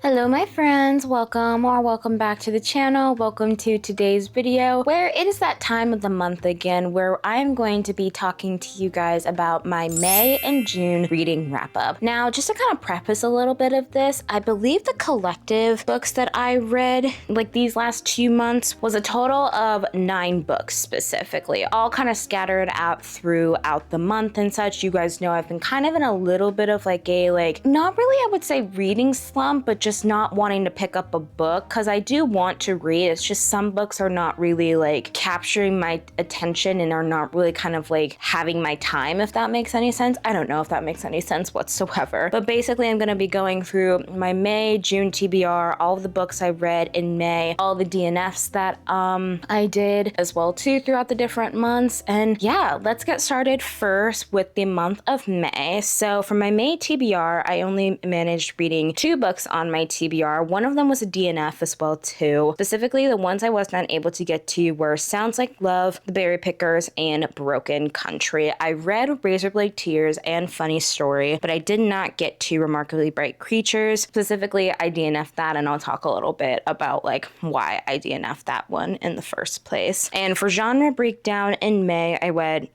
Hello my friends, welcome back to the channel. Welcome to today's video where it is that time of the month again where I'm going to be talking to you guys about my May and June reading wrap up. Now, just to kind of preface a little bit of this, I believe the collective books that I read like these last 2 months was a total of 9 books specifically, all kind of scattered out throughout the month and such. You guys know I've been kind of in a little bit of like a not really I would say reading slump, but just not wanting to pick up a book because I do want to read. It's just some books are not really like capturing my attention and are not really kind of like having my time, if that makes any sense. I don't know if that makes any sense whatsoever. But basically I'm going to be going through my May, June TBR, all of the books I read in May, all the DNFs that I did as well too throughout the different months. And yeah, let's get started first with the month of May. So for my May TBR, I only managed reading 2 books on my TBR. One of them was a DNF as well too. Specifically, the ones I was not able to get to were Sounds Like Love, The Berry Pickers, and Broken Country. I read Razorblade Tears and Funny Story, but I did not get to Remarkably Bright Creatures. Specifically, I DNF'd that, and I'll talk a little bit about like why I DNF'd that one in the first place. And for genre breakdown in May, I read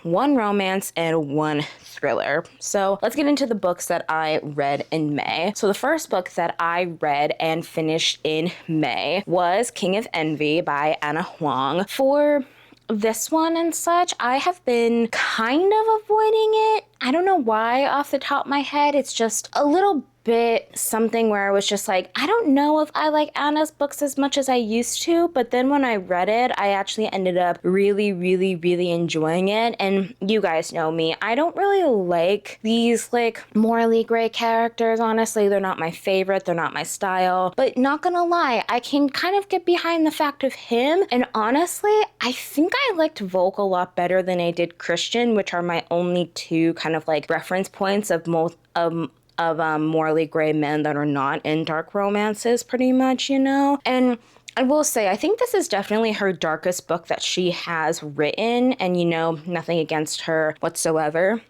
1 romance and 1 thriller. So let's get into the books that I read in May. So the first book that I read and finished in May was King of Envy by Anna Huang. For this one and such, I have been kind of avoiding it. I don't know why off the top of my head. It's just a little bit something where I was just like, I don't know if I like Anna's books as much as I used to, but then when I read it, I actually ended up really enjoying it. And you guys know me, I don't really like these like morally gray characters, honestly. They're not my favorite, they're not my style, but not gonna lie, I can kind of get behind the fact of him. And honestly, I think I liked Volk a lot better than I did Christian, which are my only 2 kind of like reference points of most of morally gray men that are not in dark romances, pretty much, you know? And I will say, I think this is definitely her darkest book that she has written, and you know, nothing against her whatsoever.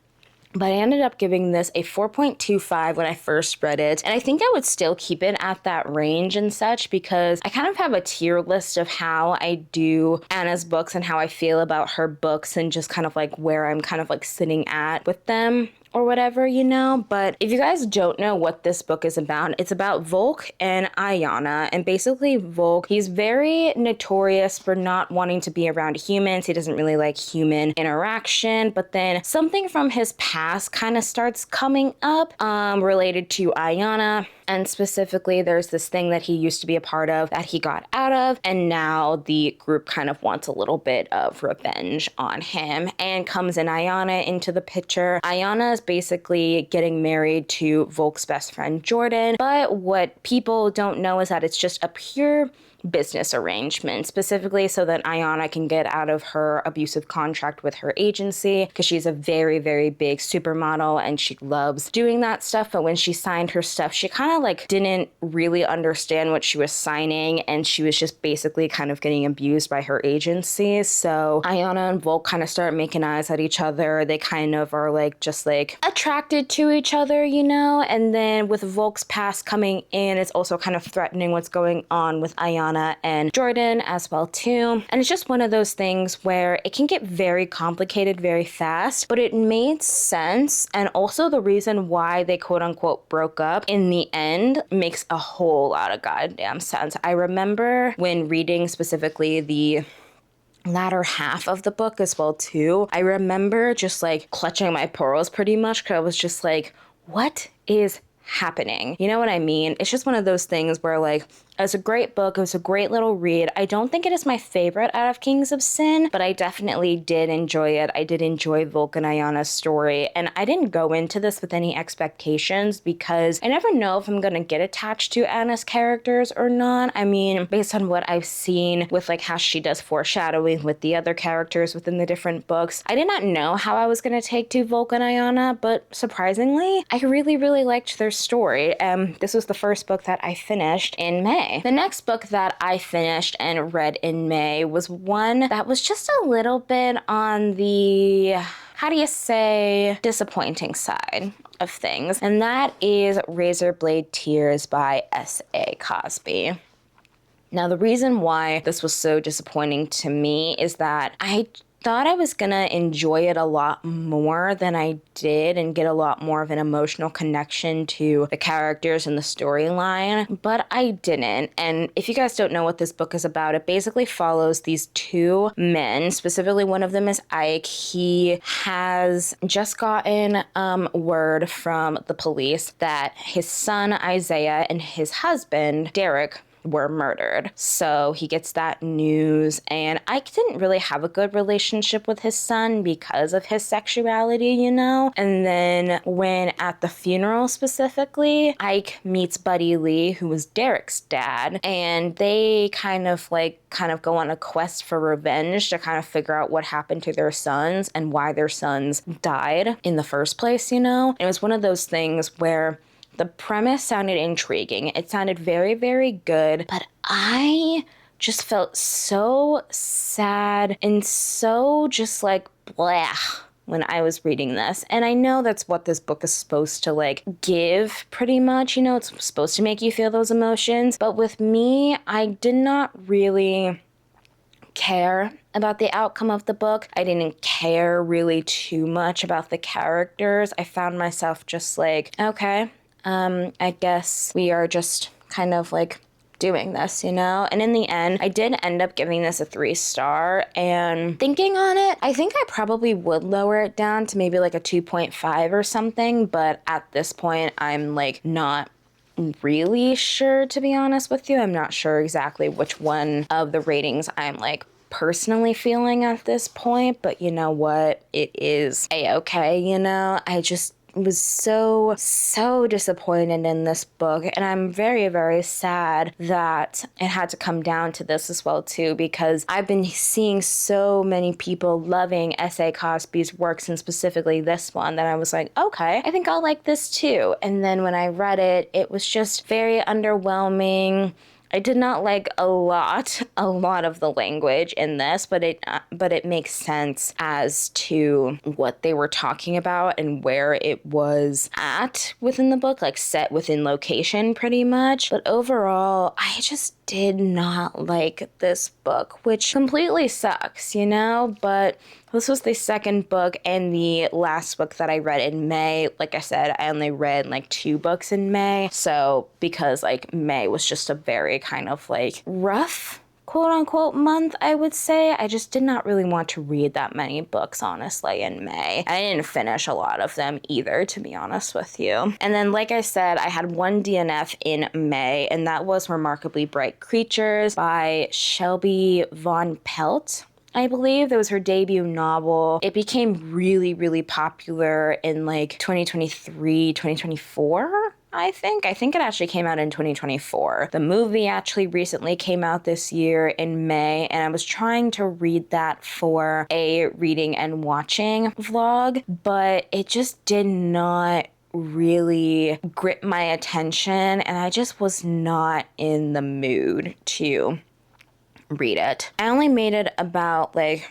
But I ended up giving this a 4.25 when I first read it. And I think I would still keep it at that range and such because I kind of have a tier list of how I do Anna's books and how I feel about her books and just kind of like where I'm kind of like sitting at with them or whatever, you know. But if you guys don't know what this book is about, it's about Volk and Ayana. And basically Volk, he's very notorious for not wanting to be around humans. He doesn't really like human interaction. But then something from his past kind of starts coming up related to Ayana. And specifically, there's this thing that he used to be a part of that he got out of, and now the group kind of wants a little bit of revenge on him, and comes in Ayana into the picture. Ayana is basically getting married to Volk's best friend, Jordan, but what people don't know is that it's just a pure business arrangement, specifically so that Ayana can get out of her abusive contract with her agency because she's a very big supermodel and she loves doing that stuff. But when she signed her stuff, she kind of like didn't really understand what she was signing, and she was just basically kind of getting abused by her agency. So Ayana and Volk kind of start making eyes at each other. They kind of are like just like attracted to each other, you know. And then with Volk's past coming in, it's also kind of threatening what's going on with Ayana and Jordan as well too. And it's just one of those things where it can get very complicated very fast, but it made sense. And also the reason why they quote unquote broke up in the end makes a whole lot of goddamn sense. I remember when reading specifically the latter half of the book as well too, I remember just like clutching my pearls pretty much because I was just like, what is happening? You know what I mean? It's just one of those things where like It's a great book. It was a great little read. I don't think it is my favorite out of Kings of Sin, but I definitely did enjoy it. I did enjoy Volk and Ayana's story, and I didn't go into this with any expectations because I never know if I'm going to get attached to Anna's characters or not. I mean, based on what I've seen with like how she does foreshadowing with the other characters within the different books, I did not know how I was going to take to Volk and Ayana, but surprisingly, I really, really liked their story. This was the first book that I finished in May. The next book that I finished and read in May was one that was just a little bit on the, how do you say, disappointing side of things. And that is Razorblade Tears by S.A. Cosby. Now, the reason why this was so disappointing to me is that I thought I was gonna enjoy it a lot more than I did and get a lot more of an emotional connection to the characters and the storyline, but I didn't. And if you guys don't know what this book is about, it basically follows these two men. Specifically, one of them is Ike. He has just gotten word from the police that his son Isaiah and his husband Derek were murdered. So he gets that news, and Ike didn't really have a good relationship with his son because of his sexuality, you know? And then when at the funeral specifically, Ike meets Buddy Lee, who was Derek's dad, and they kind of go on a quest for revenge to kind of figure out what happened to their sons and why their sons died in the first place, you know? And it was one of those things where the premise sounded intriguing. It sounded very, very good, but I just felt so sad and so just like blah when I was reading this. And I know that's what this book is supposed to like give pretty much, you know, it's supposed to make you feel those emotions. But with me, I did not really care about the outcome of the book. I didn't care really too much about the characters. I found myself just like, okay, I guess we are just kind of like doing this, you know? And in the end, I did end up giving this a 3-star, and thinking on it, I think I probably would lower it down to maybe like a 2.5 or something, but at this point, I'm like not really sure, to be honest with you. I'm not sure exactly which one of the ratings I'm like personally feeling at this point, but you know what? It is a-okay, you know? I just was so disappointed in this book, and I'm very, very sad that it had to come down to this as well too, because I've been seeing so many people loving S.A. Cosby's works, and specifically this one, that I was like, okay, I think I'll like this too. And then when I read it, it was just very underwhelming. I did not like a lot of the language in this, but it makes sense as to what they were talking about and where it was at within the book, like set within location pretty much. But overall, I just did not like this book, which completely sucks, you know? But this was the second book and the last book that I read in May. Like I said, I only read like 2 books in May. So because like May was just a very kind of like rough, quote unquote, month, I would say. I just did not really want to read that many books, honestly, in May. I didn't finish a lot of them either, to be honest with you. And then, like I said, I had one DNF in May, and that was Remarkably Bright Creatures by Shelby Von Pelt. I believe that was her debut novel. It became really, really popular in like 2023, 2024. I think it actually came out in 2024. The movie actually recently came out this year in May, and I was trying to read that for a reading and watching vlog, but it just did not really grip my attention, and I just was not in the mood to read it. I only made it about like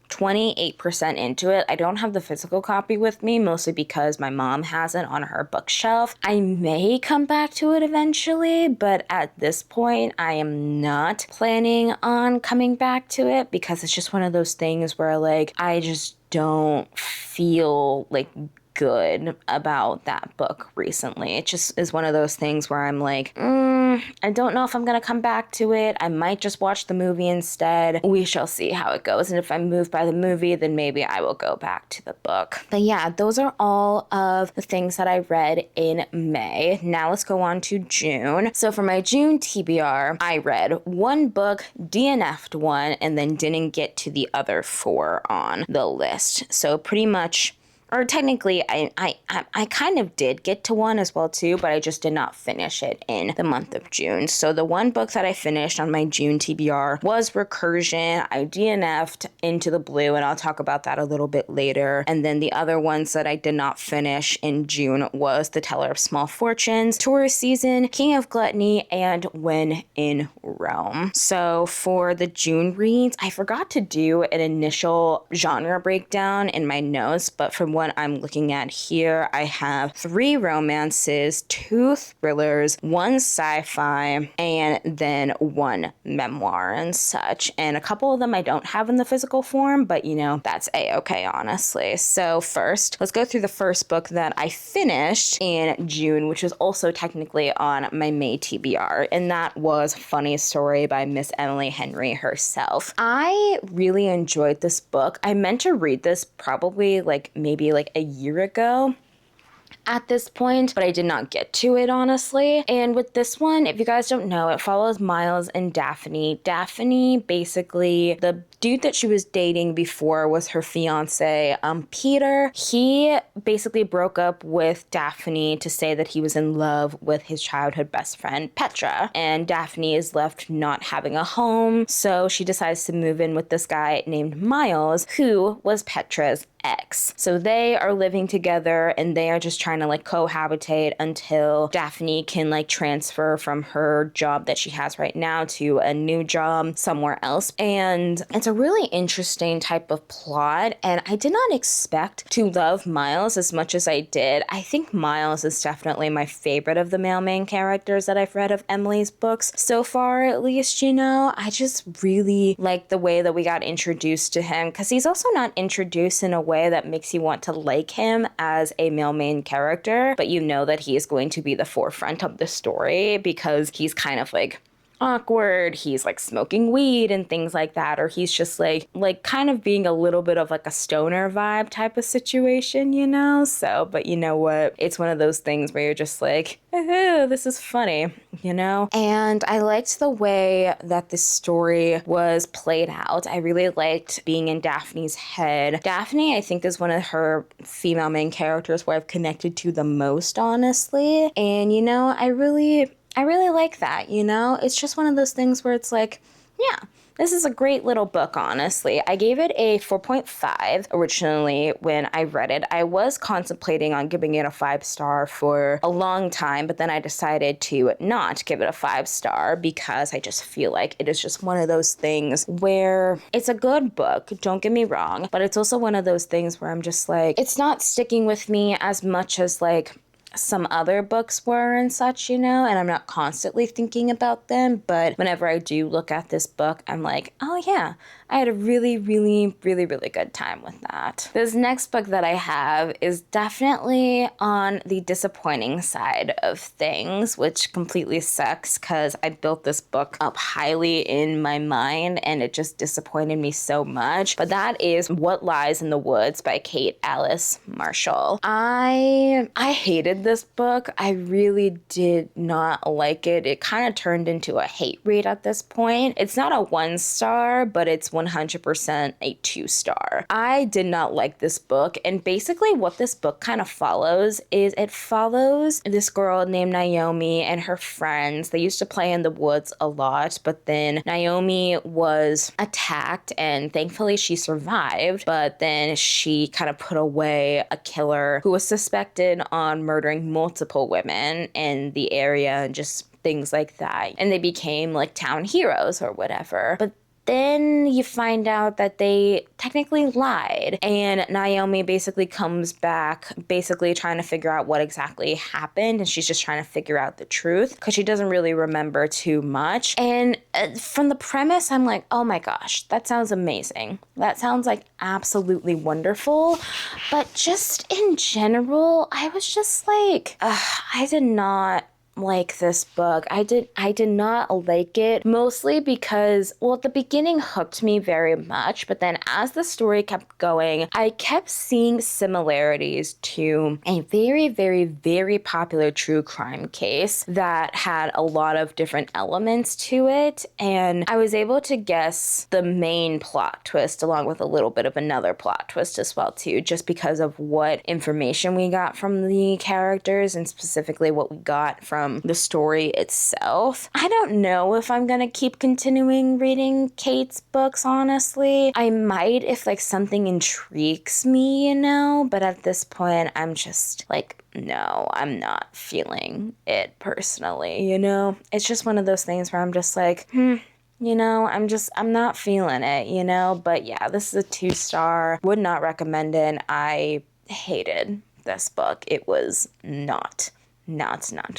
28% into it. I don't have the physical copy with me, mostly because my mom has it on her bookshelf. I may come back to it eventually, but at this point, I am not planning on coming back to it, because it's just one of those things where like I just don't feel like good about that book recently. It just is one of those things where I'm like, I don't know if I'm gonna come back to it. I might just watch the movie instead. We shall see how it goes. And if I'm moved by the movie, then maybe I will go back to the book. But yeah, those are all of the things that I read in May. Now let's go on to June. So for my June TBR, I read one book, DNF'd one, and then didn't get to the other 4 on the list. So pretty much or technically I kind of did get to one as well too, but I just did not finish it in the month of June. So the one book that I finished on my June TBR was Recursion. I DNF'd Into the Blue, and I'll talk about that a little bit later. And then the other ones that I did not finish in June was The Teller of Small Fortunes, Tourist Season, King of Gluttony, and When in Rome. So for the June reads, I forgot to do an initial genre breakdown in my notes, but from what I'm looking at here, I have 3 romances, 2 thrillers, 1 sci-fi, and then 1 memoir and such. And a couple of them I don't have in the physical form, but you know, that's a-okay, honestly. So first, let's go through the first book that I finished in June, which was also technically on my May TBR, and that was Funny Story by Miss Emily Henry herself. I really enjoyed this book. I meant to read this probably maybe a year ago at this point, but I did not get to it, honestly. And with this one, if you guys don't know, it follows Miles and Daphne. Daphne, basically, the dude that she was dating before was her fiance, Peter. He basically broke up with Daphne to say that he was in love with his childhood best friend, Petra. And Daphne is left not having a home, so she decides to move in with this guy named Miles, who was Petra's ex. So they are living together and they are just trying to cohabitate until Daphne can transfer from her job that she has right now to a new job somewhere else. And it's a really interesting type of plot, and I did not expect to love Miles as much as I did. I think Miles is definitely my favorite of the male main characters that I've read of Emily's books so far, at least. I just really like the way that we got introduced to him, because he's also not introduced in a way that makes you want to like him as a male main character, but you know that he is going to be the forefront of the story because he's kind of awkward, he's smoking weed and things like that, or he's just kind of being a little bit of a stoner vibe type of situation, so, but you know what, it's one of those things where you're just oh, this is funny, and I liked the way that the story was played out. I really liked being in Daphne's head. Daphne, I think, is one of her female main characters where I've connected to the most, honestly, and I really like that, It's just one of those things where it's yeah, this is a great little book, honestly. I gave it a 4.5 originally when I read it. I was contemplating on giving it a 5-star for a long time, but then I decided to not give it a 5-star because I just feel like it is just one of those things where it's a good book, don't get me wrong, but it's also one of those things where I'm just it's not sticking with me as much as some other books were and such, and I'm not constantly thinking about them, but whenever I do look at this book, I'm oh yeah, I had a really, really, really, really good time with that. This next book that I have is definitely on the disappointing side of things, which completely sucks because I built this book up highly in my mind and it just disappointed me so much, but that is What Lies in the Woods by Kate Alice Marshall. I hated this book. I really did not like it. It kind of turned into a hate read at this point. It's not a 1-star, but it's 100% a 2-star. I did not like this book, and basically what this book kind of follows is it follows this girl named Naomi and her friends. They used to play in the woods a lot, but then Naomi was attacked and thankfully she survived, but then she kind of put away a killer who was suspected on murdering multiple women in the area and just things like that. And they became town heroes or whatever. But then you find out that they technically lied, and Naomi basically comes back basically trying to figure out what exactly happened, and she's just trying to figure out the truth because she doesn't really remember too much. And from the premise, I'm oh my gosh, that sounds amazing. That sounds absolutely wonderful. But just in general, I was just I did not like this book. I did not like it, mostly because, well, the beginning hooked me very much, but then as the story kept going, I kept seeing similarities to a very, very, very popular true crime case that had a lot of different elements to it, and I was able to guess the main plot twist along with a little bit of another plot twist as well too, just because of what information we got from the characters and specifically what we got from the story itself. I don't know if I'm gonna keep continuing reading Kate's books, honestly. I might if like something intrigues me, you know, but at this point I'm just like, no, I'm not feeling it personally, you know? It's just one of those things where I'm just like, you know, I'm not feeling it, you know? But yeah, this is a 2-star. Would not recommend it. I hated this book. It was not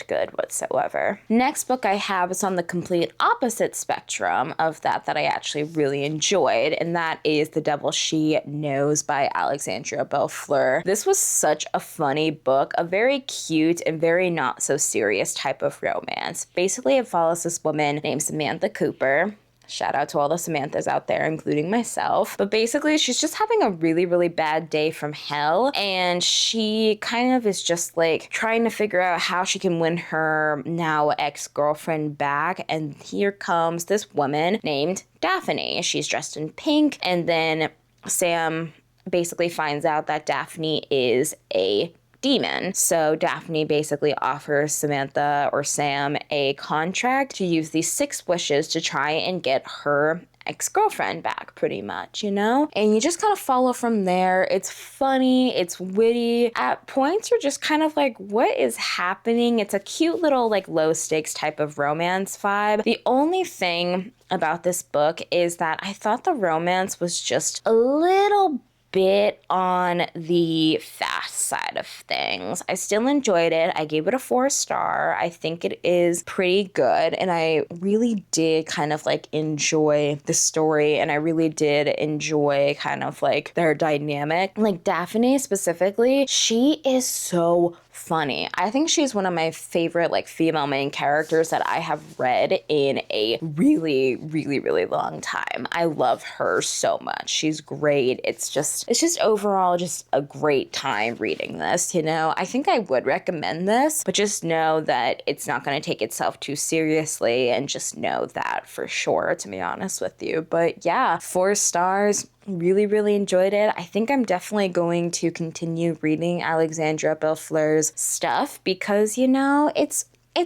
good whatsoever. Next book I have is on the complete opposite spectrum of that I actually really enjoyed, and that is The Devil She Knows by Alexandria Bellefleur. This was such a funny book, a very cute and very not so serious type of romance. Basically, it follows this woman named Samantha Cooper. Shout out to all the Samanthas out there, including myself. But basically, she's just having a really, really bad day from hell. And she kind of is just like trying to figure out how she can win her now ex-girlfriend back. And here comes this woman named Daphne. She's dressed in pink. And then Sam basically finds out that Daphne is a demon. So Daphne basically offers Samantha or Sam a contract to use these 6 wishes to try and get her ex-girlfriend back, pretty much, you know? And you just kind of follow from there. It's funny, it's witty. At points you're just kind of like, what is happening? It's a cute little like low stakes type of romance vibe. The only thing about this book is that I thought the romance was just a little bit on the fast side of things. I still enjoyed it. I gave it a 4-star. I think it is pretty good, and I really did kind of like enjoy the story, and I really did enjoy kind of like their dynamic. Like Daphne specifically, she is so funny. I think she's one of my favorite like female main characters that I have read in a really, really, really long time. I love her so much. She's great. It's just overall just a great time reading this, you know? I think I would recommend this, but just know that it's not going to take itself too seriously, and just know that for sure, to be honest with you. But yeah, 4 stars. Really, really enjoyed it. I think I'm definitely going to continue reading Alexandria Bellefleur's stuff because, you know, it's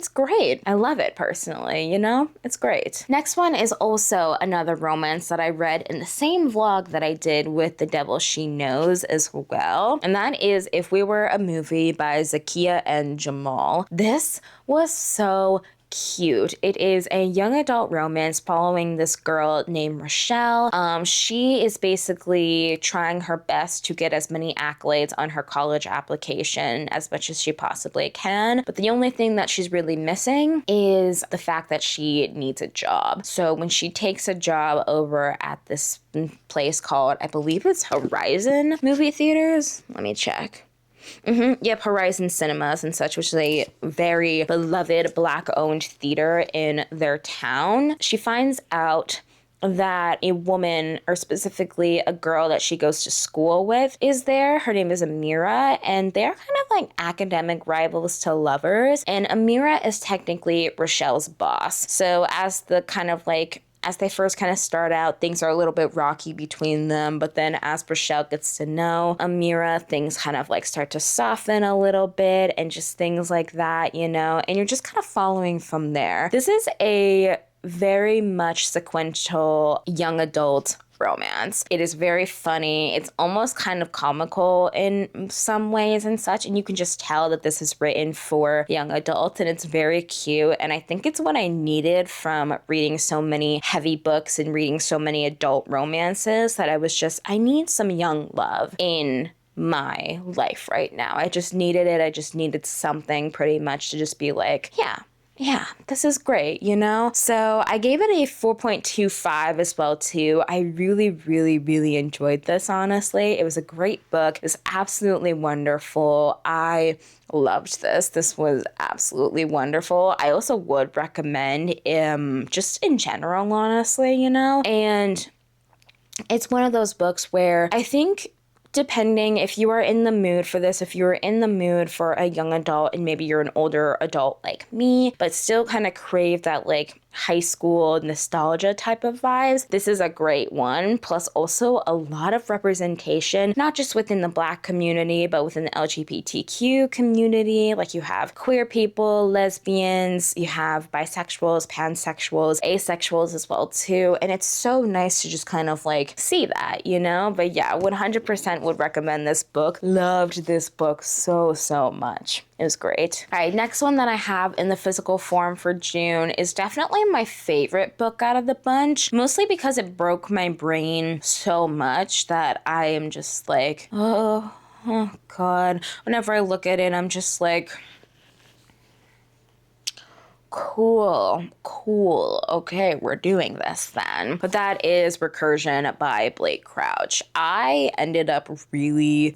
great. I love it personally, you know? It's great. Next one is also another romance that I read in the same vlog that I did with The Devil She Knows as well. And that is If We Were a Movie by Zakiya and Jamal. This was so cute. It is a young adult romance following this girl named Rochelle. She is basically trying her best to get as many accolades on her college application as much as she possibly can. But the only thing that she's really missing is the fact that she needs a job. So when she takes a job over at this place called, I believe it's Horizon Movie Theaters. Let me check. Yep, Horizon Cinemas and such, which is a very beloved Black-owned theater in their town. She finds out that a woman, or specifically a girl that she goes to school with, is there. Her name is Amira, and they're kind of like academic rivals to lovers. And Amira is technically Rochelle's boss. So as they first kind of start out, things are a little bit rocky between them, but then as Rochelle gets to know Amira, things kind of like start to soften a little bit and just things like that, you know, and you're just kind of following from there. This is a very much sequential young adult romance. It is very funny. It's almost kind of comical in some ways and such, and you can just tell that this is written for young adults, and it's very cute, and I think it's what I needed from reading so many heavy books and reading so many adult romances, that I need some young love in my life right now. I just needed it. I just needed something pretty much to just be like, yeah, yeah, this is great, you know? So I gave it a 4.25 as well, too. I really, really, really enjoyed this, honestly. It was a great book. It was absolutely wonderful. I loved this. This was absolutely wonderful. I also would recommend just in general, honestly, you know? And it's one of those books where I think depending if you are in the mood for this, if you're in the mood for a young adult and maybe you're an older adult like me, but still kind of crave that like high school nostalgia type of vibes, this is a great one. Plus also a lot of representation, not just within the Black community, but within the LGBTQ community. Like you have queer people, lesbians, you have bisexuals, pansexuals, asexuals as well too. And it's so nice to just kind of like see that, you know? But yeah, 100% would recommend this book. Loved this book so, so much. It was great. All right, next one that I have in the physical form for June is definitely my favorite book out of the bunch, mostly because it broke my brain so much that I am just like, oh God. Whenever I look at it, I'm just like, cool. Okay, we're doing this then. But that is Recursion by Blake Crouch. I ended up really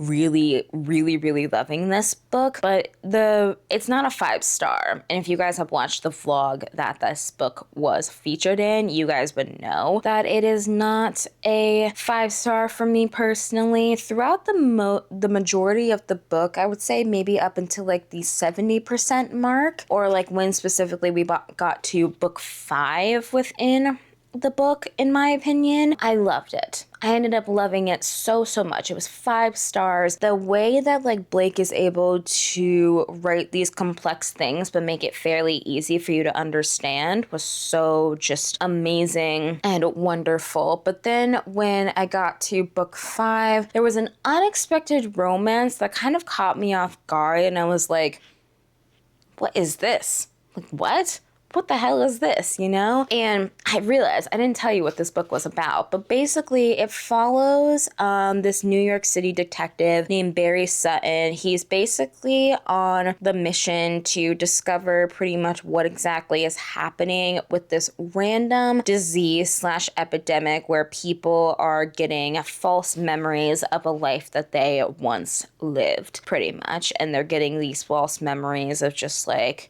loving this book, but it's not a 5-star. And if you guys have watched the vlog that this book was featured in, you guys would know that it is not a 5-star for me personally. Throughout the majority of the book, I would say maybe up until like the 70% mark, or like when specifically we got to book 5 within the book, in my opinion, I loved it. I ended up loving it so much. It was 5 stars. The way that like Blake is able to write these complex things but make it fairly easy for you to understand was so just amazing and wonderful. But then when I got to book 5, there was an unexpected romance that kind of caught me off guard, and I was like, what is this? Like, what the hell is this, you know? And I realized I didn't tell you what this book was about, but basically it follows this New York City detective named Barry Sutton. He's basically on the mission to discover pretty much what exactly is happening with this random disease / epidemic where people are getting false memories of a life that they once lived, pretty much. And they're getting these false memories of just like,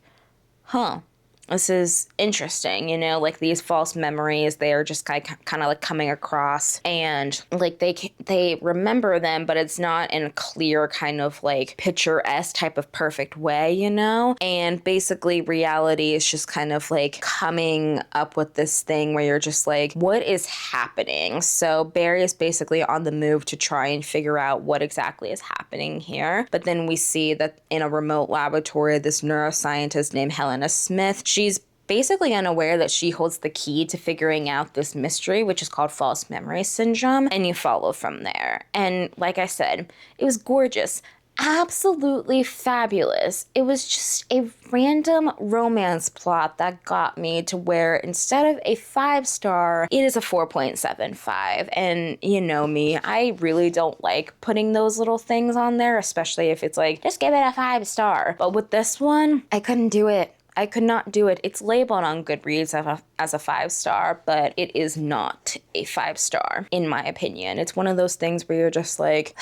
this is interesting, you know, like these false memories, they are just kind of like coming across, and like they remember them, but it's not in a clear kind of like picturesque type of perfect way, you know? And basically reality is just kind of like coming up with this thing where you're just like, what is happening? So Barry is basically on the move to try and figure out what exactly is happening here. But then we see that in a remote laboratory, this neuroscientist named Helena Smith, she's basically unaware that she holds the key to figuring out this mystery, which is called false memory syndrome, and you follow from there. And like I said, it was gorgeous. Absolutely fabulous. It was just a random romance plot that got me to where instead of a 5-star, it is a 4.75. And you know me, I really don't like putting those little things on there, especially if it's like, just give it a 5-star. But with this one, I couldn't do it. I could not do it. It's labeled on Goodreads as a 5-star, but it is not a 5-star, in my opinion. It's one of those things where you're just like,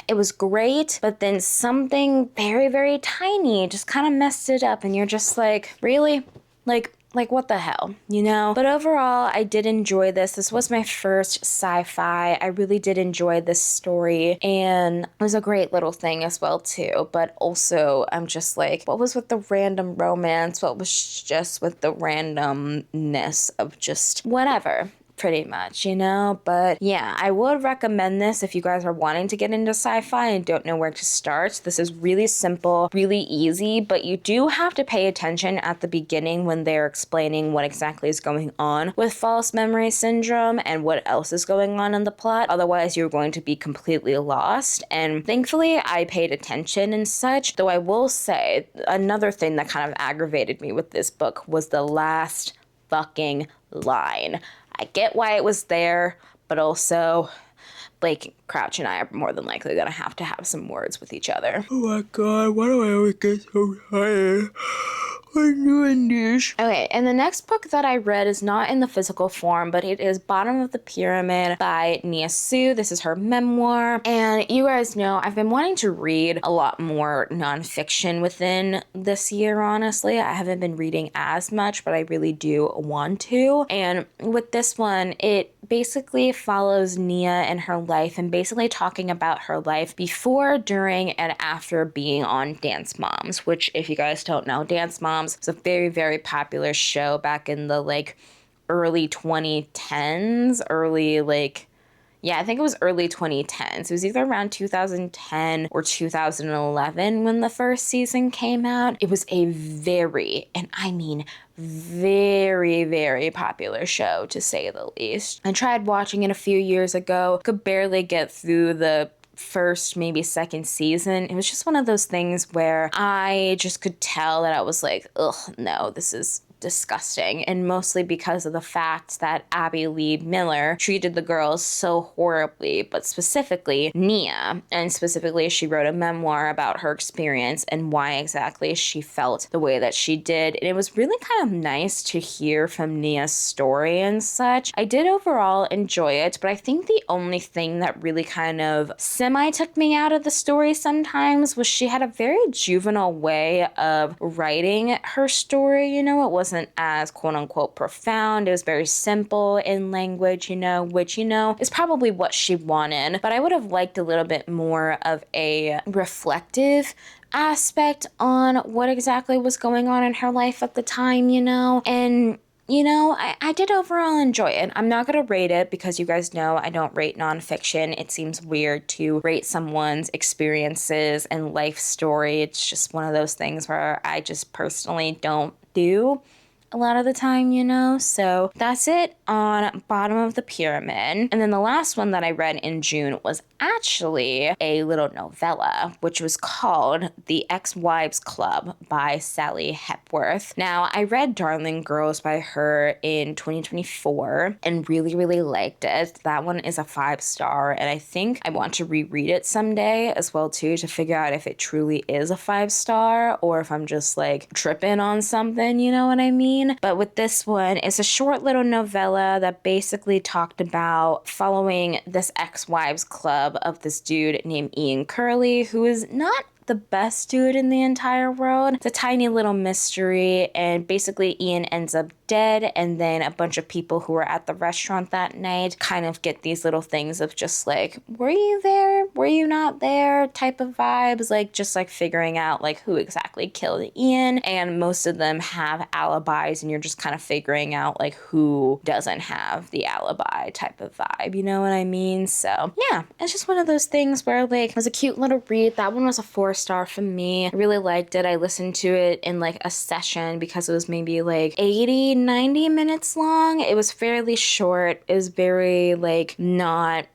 it was great, but then something very, very tiny just kind of messed it up, and you're just like, really? Like, what the hell, you know? But overall, I did enjoy this. This was my first sci-fi. I really did enjoy this story, and it was a great little thing as well, too. But also, I'm just like, what was with the random romance? What was just with the randomness of just whatever? Pretty much, you know? But yeah, I would recommend this if you guys are wanting to get into sci-fi and don't know where to start. This is really simple, really easy, but you do have to pay attention at the beginning when they're explaining what exactly is going on with false memory syndrome and what else is going on in the plot. Otherwise, you're going to be completely lost. And thankfully, I paid attention and such, though I will say another thing that kind of aggravated me with this book was the last fucking line. I get why it was there, but also Blake Crouch and I are more than likely gonna have some words with each other. Oh my god, why do I always get so tired? Okay, and the next book that I read is not in the physical form, but it is Bottom of the Pyramid by Nia Su. This is her memoir. And you guys know I've been wanting to read a lot more nonfiction within this year, honestly. I haven't been reading as much, but I really do want to. And with this one, it basically follows Nia and her life and basically talking about her life before, during, and after being on Dance Moms, which if you guys don't know, Dance Moms was a very, very popular show back in the early 2010s, I think it was early 2010s. It was either around 2010 or 2011 when the first season came out. It was a very, and I mean very, very popular show, to say the least. I tried watching it a few years ago, could barely get through the first, maybe second season. It was just one of those things where I just could tell that I was like, ugh, no, this is disgusting, and mostly because of the fact that Abby Lee Miller treated the girls so horribly, but specifically Nia, and specifically she wrote a memoir about her experience and why exactly she felt the way that she did, and it was really kind of nice to hear from Nia's story and such. I did overall enjoy it, but I think the only thing that really kind of semi took me out of the story sometimes was she had a very juvenile way of writing her story. It wasn't as quote unquote profound. It was very simple in language, which, is probably what she wanted. But I would have liked a little bit more of a reflective aspect on what exactly was going on in her life at the time, and I did overall enjoy it. I'm not going to rate it because you guys know I don't rate nonfiction. It seems weird to rate someone's experiences and life story. It's just one of those things where I just personally don't do a lot of the time, So that's it on Bottom of the Pyramid. And then the last one that I read in June was actually a little novella, which was called The Ex-Wives Club by Sally Hepworth. Now, I read Darling Girls by her in 2024 and really, really liked it. That one is a 5-star, and I think I want to reread it someday as well, too, to figure out if it truly is a 5-star or if I'm just tripping on something, you know what I mean? But with this one, it's a short little novella that basically talked about following this ex-wives club of this dude named Ian Curley, who is not the best dude in the entire world. It's a tiny little mystery, and basically Ian ends up dead, and then a bunch of people who were at the restaurant that night kind of get these little things of just were you there? Were you not there? Type of vibes, just figuring out who exactly killed Ian, and most of them have alibis, and you're just kind of figuring out who doesn't have the alibi type of vibe, you know what I mean? So yeah, it's just one of those things where it was a cute little read. That one was a 4-star for me. I really liked it. I listened to it in a session because it was maybe 80-90 minutes long. It was fairly short. It was very not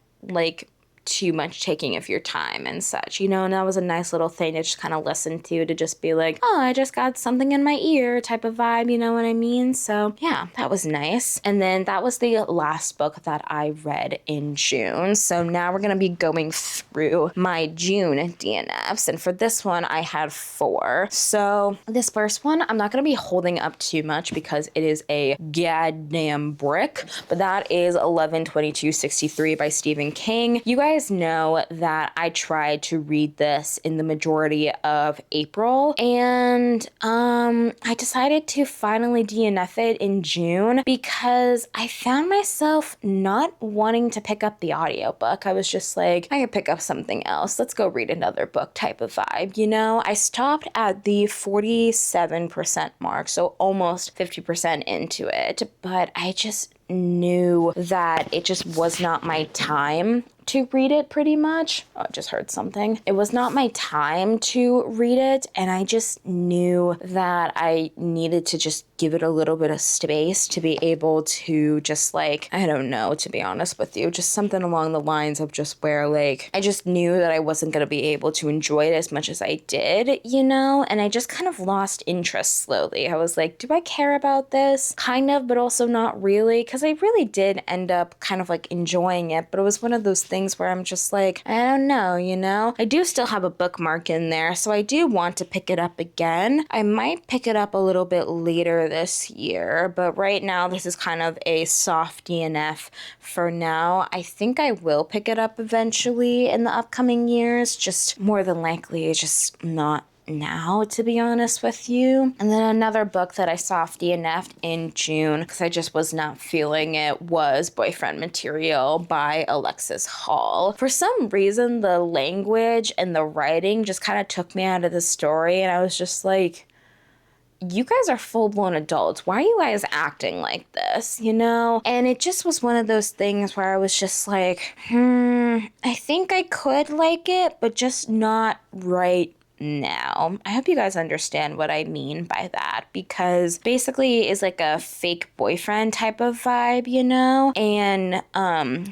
too much taking of your time and such, and that was a nice little thing to just kind of listen to just be oh, I just got something in my ear type of vibe, you know what I mean? So yeah, that was nice. And then that was the last book that I read in June. So now we're going to be going through my June DNFs, and for this one I had 4. So this first one I'm not going to be holding up too much because it is a goddamn brick, but that is 11/22/63 by Stephen King. You guys know that I tried to read this in the majority of April, and I decided to finally DNF it in June because I found myself not wanting to pick up the audiobook. I was just I could pick up something else. Let's go read another book type of vibe, I stopped at the 47% mark, so almost 50% into it, but I just knew that it just was not my time to read it, pretty much. Oh, I just heard something. It was not my time to read it, and I just knew that I needed to just give it a little bit of space to be able to just I don't know, to be honest with you, just something along the lines of just where I just knew that I wasn't going to be able to enjoy it as much as I did, and I just kind of lost interest slowly. I was do I care about this? Kind of, but also not really, because I really did end up kind of enjoying it, but it was one of those things where I'm just like, I don't know, you know? I do still have a bookmark in there, so I do want to pick it up again. I might pick it up a little bit later this year, but right now this is kind of a soft DNF for now. I think I will pick it up eventually in the upcoming years, just more than likely, just not now, to be honest with you. And then another book that I soft DNF'd in June because I just was not feeling it was Boyfriend Material by Alexis Hall. For some reason, the language and the writing just kind of took me out of the story, and I was just like, you guys are full-blown adults. Why are you guys acting like this, you know? And it just was one of those things where I was just like, I think I could like it, but just not right now. I hope you guys understand what I mean by that, because basically it's like a fake boyfriend type of vibe, you know? And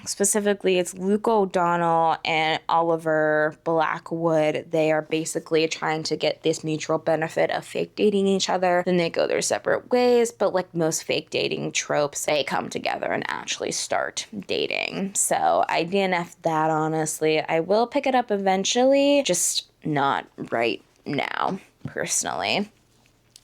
specifically it's Luke O'Donnell and Oliver Blackwood. They are basically trying to get this mutual benefit of fake dating each other. Then they go their separate ways, but like most fake dating tropes, they come together and actually start dating. So I DNF'd that, honestly. I will pick it up eventually, just not right now, personally.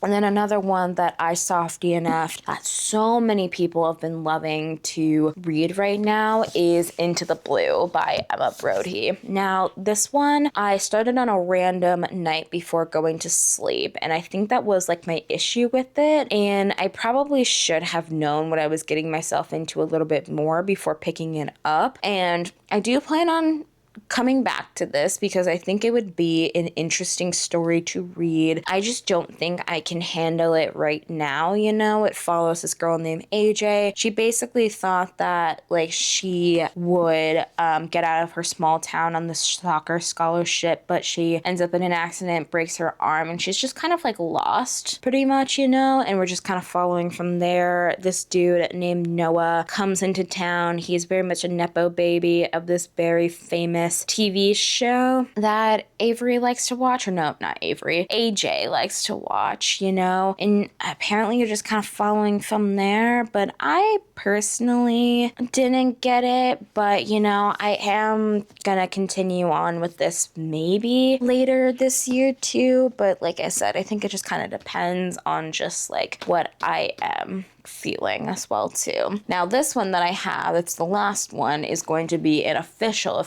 And then another one that I soft DNF'd that so many people have been loving to read right now is Into the Blue by Emma Brody. Now, this one I started on a random night before going to sleep, and I think that was like my issue with it, and I probably should have known what I was getting myself into a little bit more before picking it up. And I do plan on coming back to this because I think it would be an interesting story to read. I just don't think I can handle it right now, you know? It follows this girl named AJ. She basically thought that, like, she would get out of her small town on this soccer scholarship, but she ends up in an accident, breaks her arm, and she's just kind of, like, lost, pretty much, you know? And we're just kind of following from there. This dude named Noah comes into town. He's very much a nepo baby of this very famous TV show that Avery likes to watch, or no, not Avery, AJ likes to watch, you know, and apparently you're just kind of following from there, but I personally didn't get it, but, you know, I am gonna continue on with this maybe later this year too, but like I said, I think it just kind of depends on just like what I am feeling as well too. Now this one that I have, it's the last one, is going to be an official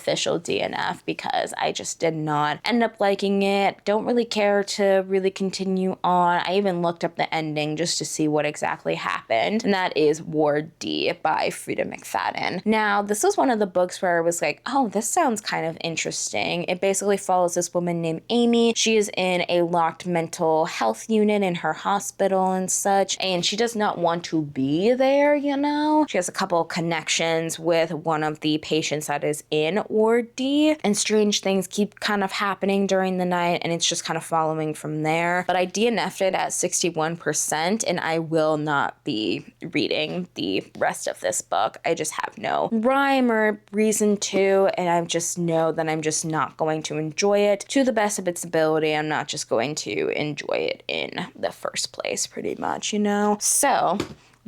DNF because I just did not end up liking it. Don't really care to really continue on. I even looked up the ending just to see what exactly happened, and that is Ward D by Frida McFadden. Now this was one of the books where I was like, oh, this sounds kind of interesting. It basically follows this woman named Amy. She is in a locked mental health unit in her hospital and such, and she does not want to be there, you know? She has a couple connections with one of the patients that is in Ward D, and strange things keep kind of happening during the night, and it's just kind of following from there. But I DNF'd it at 61%, and I will not be reading the rest of this book. I just have no rhyme or reason to, and I just know that I'm just not going to enjoy it to the best of its ability. I'm not just going to enjoy it in the first place, pretty much, you know? So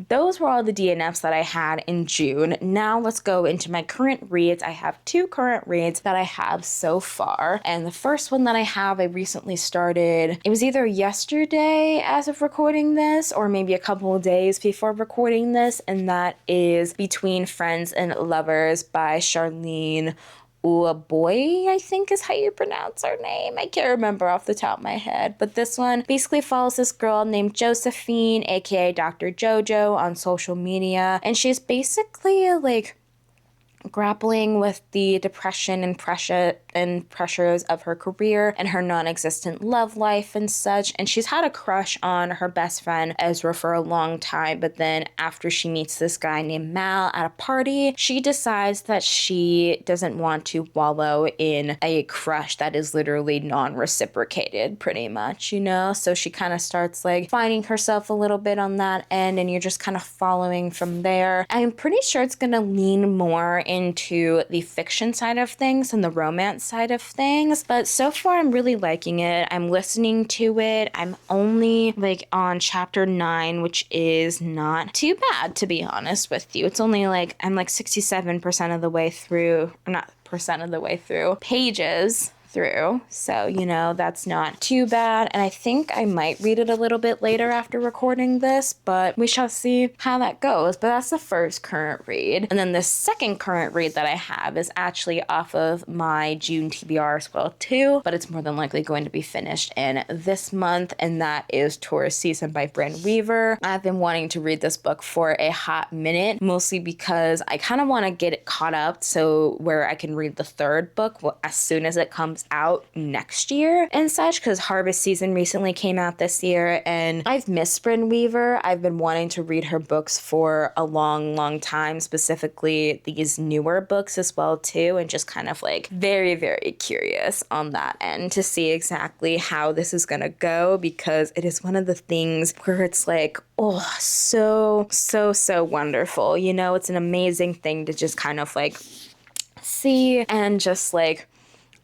those were all the DNFs that I had in June. Now let's go into my current reads. I have 2 current reads that I have so far. And the first one that I have, I recently started, it was either yesterday as of recording this, or maybe a couple of days before recording this, and that is Between Friends and Lovers by Charlene Boy, I think is how you pronounce her name. I can't remember off the top of my head. But this one basically follows this girl named Josephine, aka Dr. Jojo, on social media. And she's basically like grappling with the depression and pressures of her career and her non-existent love life and such. And she's had a crush on her best friend Ezra for a long time, but then after she meets this guy named Mal at a party, she decides that she doesn't want to wallow in a crush that is literally non-reciprocated, pretty much, you know? So she kind of starts like finding herself a little bit on that end, and you're just kind of following from there. I'm pretty sure it's gonna lean more into the fiction side of things and the romance side of things. But so far, I'm really liking it. I'm listening to it. I'm only like on chapter 9, which is not too bad, to be honest with you. It's only like, I'm like 67% of the way through, or not percent of the way through, pages through. So, you know, that's not too bad. And I think I might read it a little bit later after recording this, but we shall see how that goes. But that's the first current read. And then the second current read that I have is actually off of my June TBR as well too, but it's more than likely going to be finished in this month. And that is Tourist Season by Bryn Weaver. I've been wanting to read this book for a hot minute, mostly because I kind of want to get it caught up so where I can read the third book as soon as it comes out next year and such, because Harvest Season recently came out this year and I've missed Bryn Weaver. I've been wanting to read her books for a long time, specifically these newer books as well too, and just kind of like very curious on that end to see exactly how this is gonna go, because it is one of the things where it's like, oh, so wonderful. You know, it's an amazing thing to just kind of like see and just like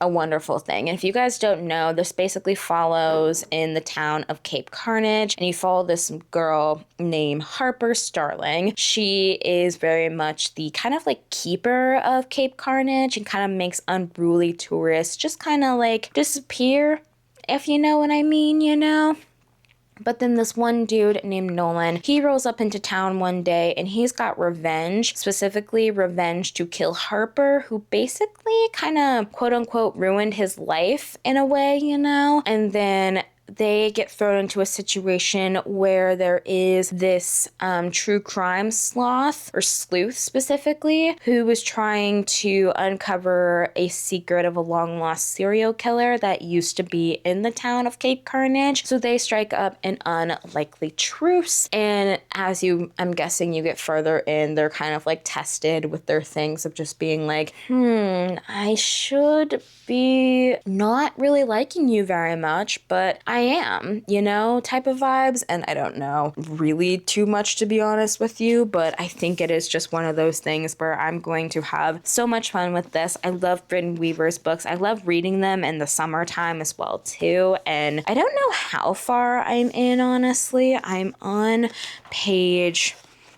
a wonderful thing. And if you guys don't know, this basically follows in the town of Cape Carnage, and you follow this girl named Harper Starling. She is very much the kind of like keeper of Cape Carnage and kind of makes unruly tourists just kind of like disappear, if you know what I mean, you know? But then this one dude named Nolan, he rolls up into town one day and he's got revenge, specifically revenge to kill Harper, who basically kind of quote unquote ruined his life in a way, you know? And then they get thrown into a situation where there is this true crime sloth, or sleuth specifically, who is trying to uncover a secret of a long lost serial killer that used to be in the town of Cape Carnage. So they strike up an unlikely truce, and as I'm guessing you get further in, they're kind of like tested with their things of just being like, I should be not really liking you very much, but I am, you know, type of vibes. And I don't know really too much, to be honest with you, but I think it is just one of those things where I'm going to have so much fun with this. I love Bryn Weaver's books. I love reading them in the summertime as well too. And I don't know how far I'm in, honestly. I'm on page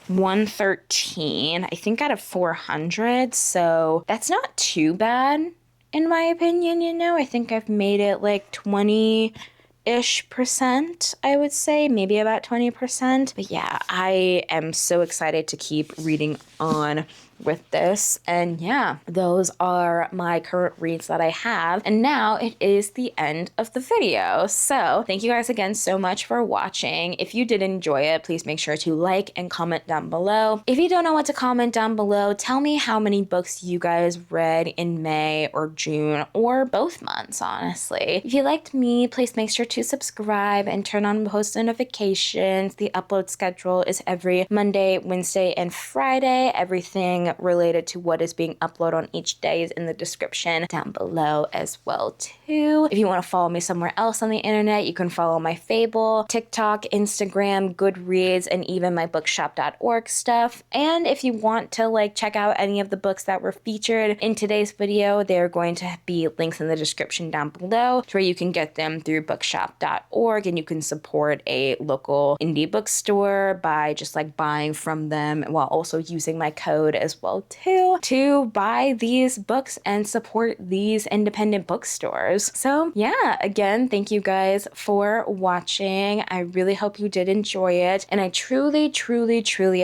113, I think, out of 400. So that's not too bad in my opinion, you know. I think I've made it like 20-ish%, I would say, maybe about 20%. But yeah, I am so excited to keep reading on with this. And yeah, those are my current reads that I have. And now it is the end of the video. So thank you guys again so much for watching. If you did enjoy it, please make sure to like and comment down below. If you don't know what to comment down below, tell me how many books you guys read in May or June, or both months, honestly. If you liked me, please make sure to subscribe and turn on post notifications. The upload schedule is every Monday, Wednesday, and Friday. Everything related to what is being uploaded on each day is in the description down below as well too. If you want to follow me somewhere else on the internet, you can follow my Fable, TikTok, Instagram, Goodreads, and even my bookshop.org stuff. And if you want to like check out any of the books that were featured in today's video, they're going to be links in the description down below to where you can get them through bookshop.org, and you can support a local indie bookstore by just like buying from them while also using my code as well too to buy these books and support these independent bookstores. So yeah, again, thank you guys for watching. I really hope you did enjoy it, and I truly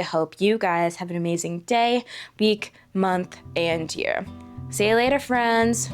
hope you guys have an amazing day, week, month, and year. See you later, friends.